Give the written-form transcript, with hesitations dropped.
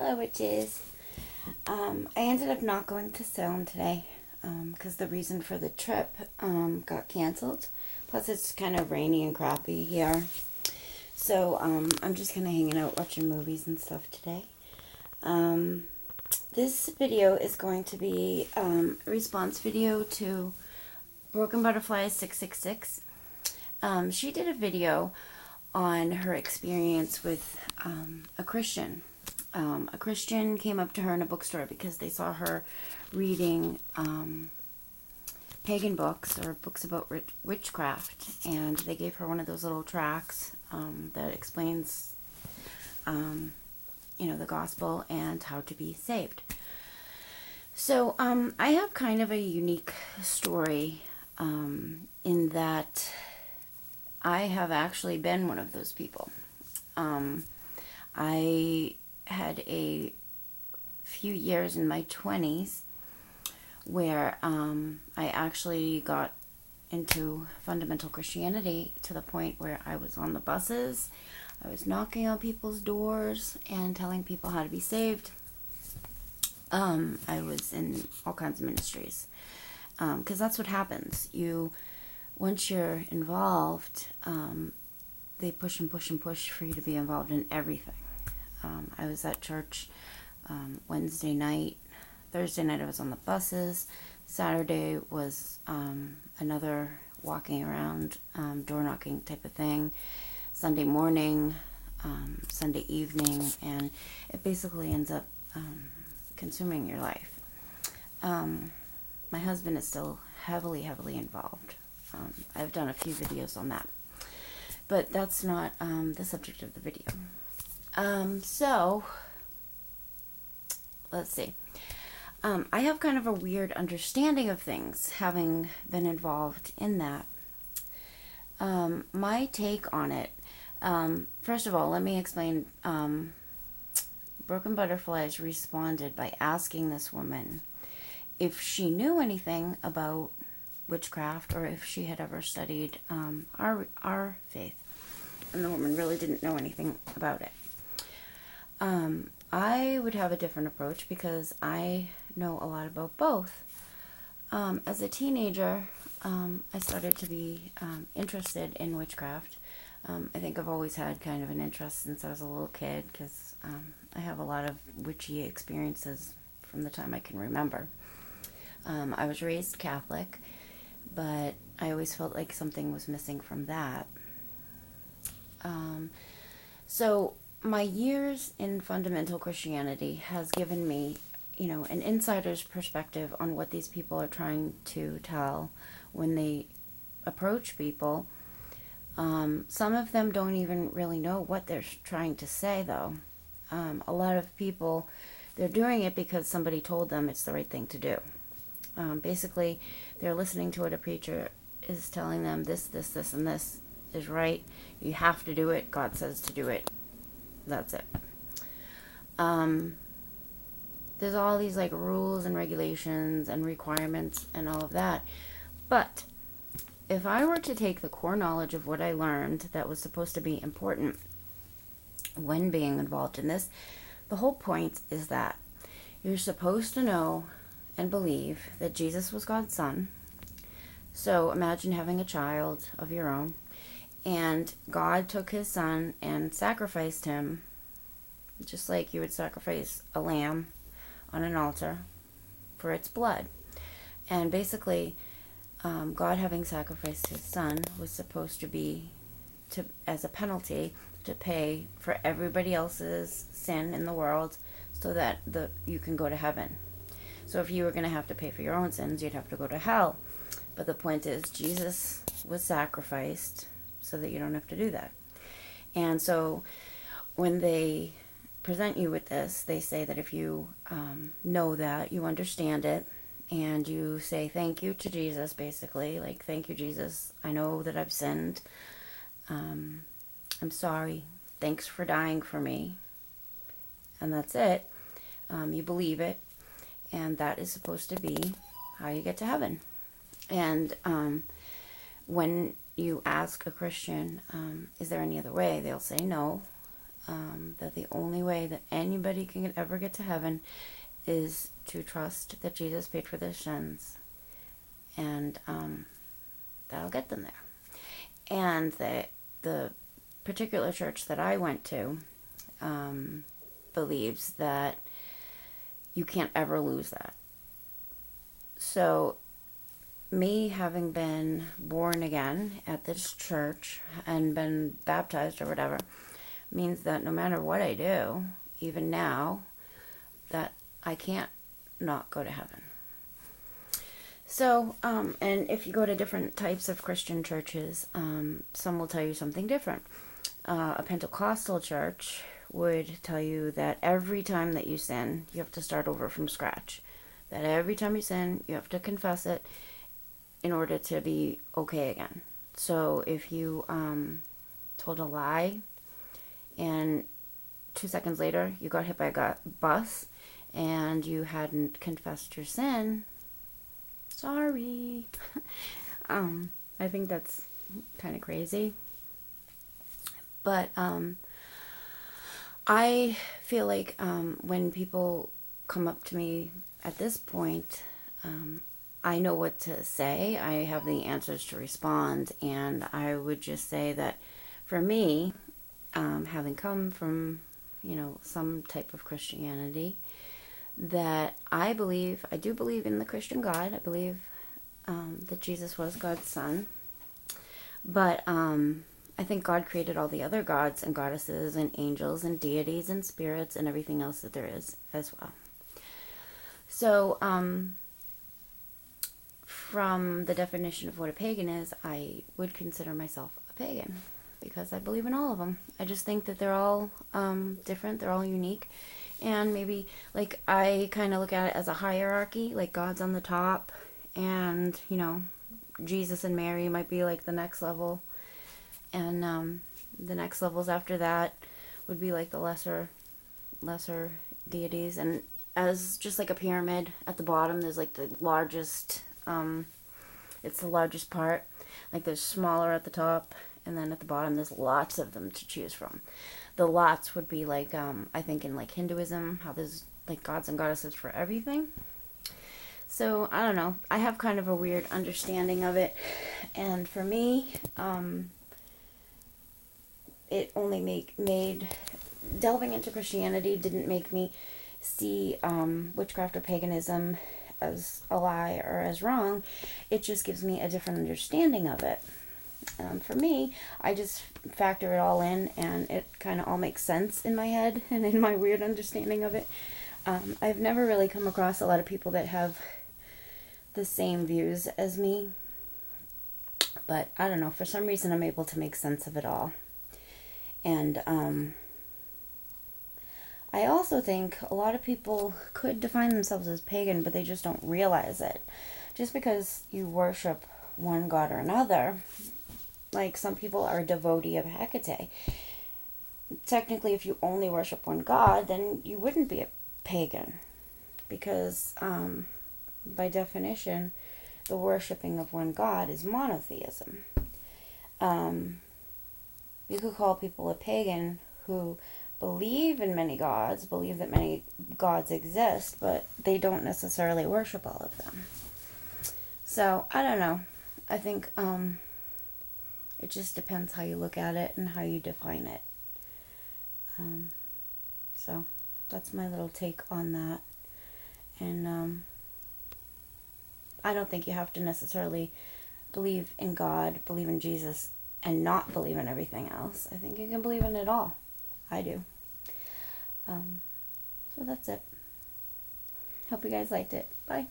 Hello, witches. I ended up not going to Salem today because the reason for the trip got canceled. Plus, it's kind of rainy and crappy here. So I'm just kind of hanging out watching movies and stuff today. This video is going to be a response video to Broken Butterfly 666. She did a video on her experience with a Christian. A Christian came up to her in a bookstore because they saw her reading pagan books or books about witchcraft, and they gave her one of those little tracts that explains, the gospel and how to be saved. So I have kind of a unique story in that I have actually been one of those people. I had a few years in my 20s where I actually got into fundamental Christianity to the point where I was on the buses, I was knocking on people's doors and telling people how to be saved. I was in all kinds of ministries because that's what happens. Once you're involved, they push and push and push for you to be involved in everything. I was at church Wednesday night. Thursday night I was on the buses. Saturday was another walking around, door knocking type of thing. Sunday morning, Sunday evening, and it basically ends up consuming your life. My husband is still heavily involved. I've done a few videos on that, but that's not the subject of the video. So let's see. I have kind of a weird understanding of things, having been involved in that. My take on it, first of all, let me explain. Broken Butterflies responded by asking this woman if she knew anything about witchcraft or if she had ever studied our faith. And the woman really didn't know anything about it. I would have a different approach because I know a lot about both. As a teenager, I started to be interested in witchcraft. I think I've always had kind of an interest since I was a little kid because I have a lot of witchy experiences from the time I can remember. I was raised Catholic, but I always felt like something was missing from that. So my years in fundamental Christianity has given me, an insider's perspective on what these people are trying to tell when they approach people. Some of them don't even really know what they're trying to say, though. A lot of people, they're doing it because somebody told them it's the right thing to do. Basically, they're listening to what a preacher is telling them, this, and this is right. You have to do it. God says to do it. That's it. There's all these rules and regulations and requirements and all of that. But if I were to take the core knowledge of what I learned that was supposed to be important when being involved in this, the whole point is that you're supposed to know and believe that Jesus was God's son. So imagine having a child of your own, and God took his son and sacrificed him, just like you would sacrifice a lamb on an altar for its blood. And basically, God, having sacrificed his son, was supposed to be, as a penalty, to pay for everybody else's sin in the world so that you can go to heaven. So if you were going to have to pay for your own sins, you'd have to go to hell. But the point is, Jesus was sacrificed so that you don't have to do that. And so when they present you with this, they say that if you know that, you understand it, and you say thank you to Jesus, basically, thank you, Jesus, I know that I've sinned. I'm sorry. Thanks for dying for me. And that's it. You believe it, and that is supposed to be how you get to heaven. And when you ask a Christian, is there any other way? They'll say no. that the only way that anybody can ever get to heaven is to trust that Jesus paid for their sins, and that'll get them there. And the particular church that I went to believes that you can't ever lose that. So me having been born again at this church and been baptized or whatever means that no matter what I do, even now, that I can't not go to heaven. So, and if you go to different types of Christian churches, some will tell you something different. A Pentecostal church would tell you that every time that you sin, you have to start over from scratch. That every time you sin, you have to confess it in order to be okay again. So if you told a lie and 2 seconds later you got hit by a bus and you hadn't confessed your sin, sorry. I think that's kind of crazy. But I feel like when people come up to me at this point, I know what to say. I have the answers to respond, and I would just say that for me, having come from, some type of Christianity, that I do believe in the Christian God. I believe that Jesus was God's son. But I think God created all the other gods and goddesses and angels and deities and spirits and everything else that there is as well. So, from the definition of what a pagan is, I would consider myself a pagan because I believe in all of them. I just think that they're all different, they're all unique, and maybe, I kind of look at it as a hierarchy, like God's on the top, and, Jesus and Mary might be like the next level, and the next levels after that would be like the lesser deities, and as just like a pyramid, at the bottom there's like the largest, it's the largest part, like there's smaller at the top, and then at the bottom there's lots of them to choose from. The lots would be like, I think in like Hinduism, how there's like gods and goddesses for everything. So, I don't know, I have kind of a weird understanding of it, and for me, it only made delving into Christianity didn't make me see witchcraft or paganism as a lie or as wrong. It just gives me a different understanding of it. For me, I just factor it all in, and it kind of all makes sense in my head and in my weird understanding of it. I've never really come across a lot of people that have the same views as me, but I don't know, for some reason I'm able to make sense of it all. And I also think a lot of people could define themselves as pagan, but they just don't realize it. Just because you worship one god or another, like some people are a devotee of Hecate. Technically, if you only worship one god, then you wouldn't be a pagan, because by definition, the worshiping of one god is monotheism. You could call people a pagan who believe in many gods, believe that many gods exist, but they don't necessarily worship all of them. So, I don't know. I think it just depends how you look at it and how you define it. So, that's my little take on that. And I don't think you have to necessarily believe in God, believe in Jesus, and not believe in everything else. I think you can believe in it all. I do. So that's it. Hope you guys liked it. Bye.